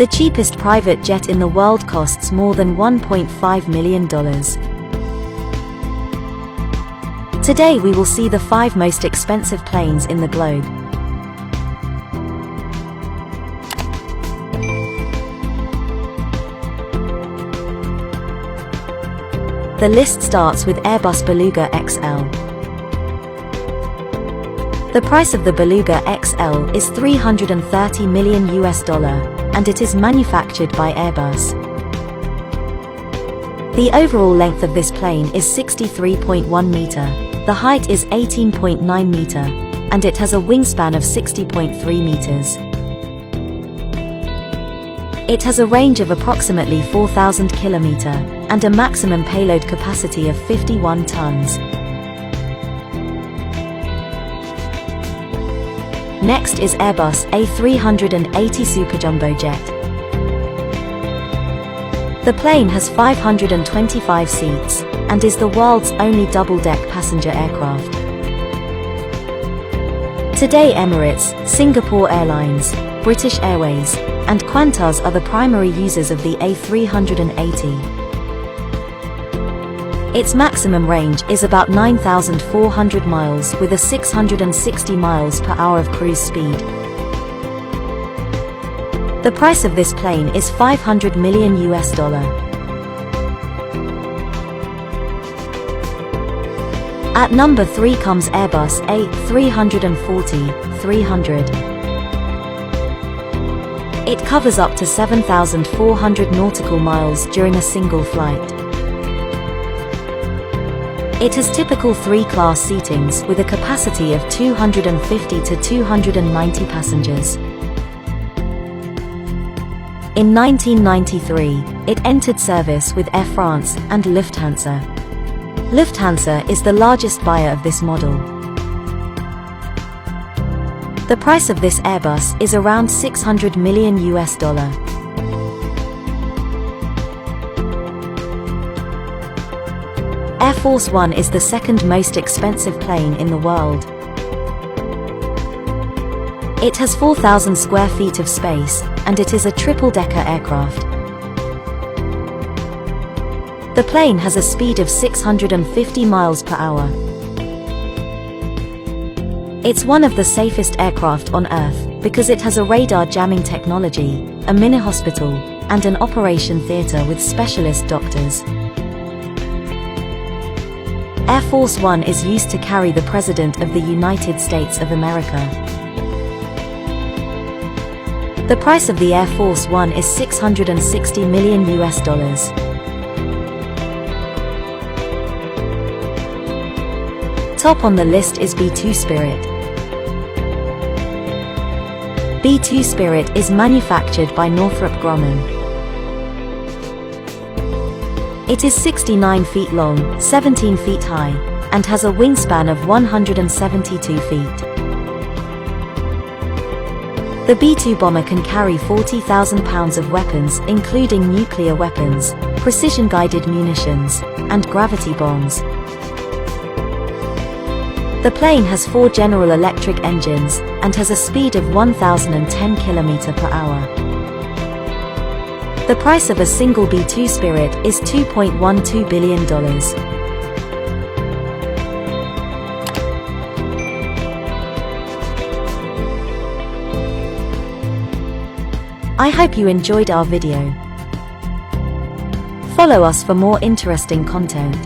The cheapest private jet in the world costs more than $1.5 million. Today we will see the 5 most expensive planes in the globe. The list starts with Airbus Beluga XL. The price of the Beluga XL is $330 million, and it is manufactured by Airbus. The overall length of this plane is 63.1 meter, the height is 18.9 meter, and it has a wingspan of 60.3 meters. It has a range of approximately 4,000 kilometer, and a maximum payload capacity of 51 tons. Next is Airbus A380 Superjumbo jet. The plane has 525 seats, and is the world's only double-deck passenger aircraft. Today Emirates, Singapore Airlines, British Airways, and Qantas are the primary users of the A380. Its maximum range is about 9,400 miles with a 660 miles per hour of cruise speed. The price of this plane is $500 million. At number 3 comes Airbus A340-300. It covers up to 7,400 nautical miles during a single flight. It has typical 3-class seatings with a capacity of 250 to 290 passengers. In 1993, it entered service with Air France and Lufthansa. Lufthansa is the largest buyer of this model. The price of this Airbus is around $600 million. Air Force One is the second most expensive plane in the world. It has 4,000 square feet of space, and it is a triple-decker aircraft. The plane has a speed of 650 miles per hour. It's one of the safest aircraft on Earth, because it has a radar jamming technology, a mini-hospital, and an operation theater with specialist doctors. Air Force One is used to carry the President of the United States of America. The price of the Air Force One is $660 million. Top on the list is B-2 Spirit. B-2 Spirit is manufactured by Northrop Grumman. It is 69 feet long, 17 feet high, and has a wingspan of 172 feet. The B-2 bomber can carry 40,000 pounds of weapons including nuclear weapons, precision-guided munitions, and gravity bombs. The plane has 4 General Electric engines, and has a speed of 1,010 km per hour. The price of a single B-2 Spirit is $2.12 billion. I hope you enjoyed our video. Follow us for more interesting content.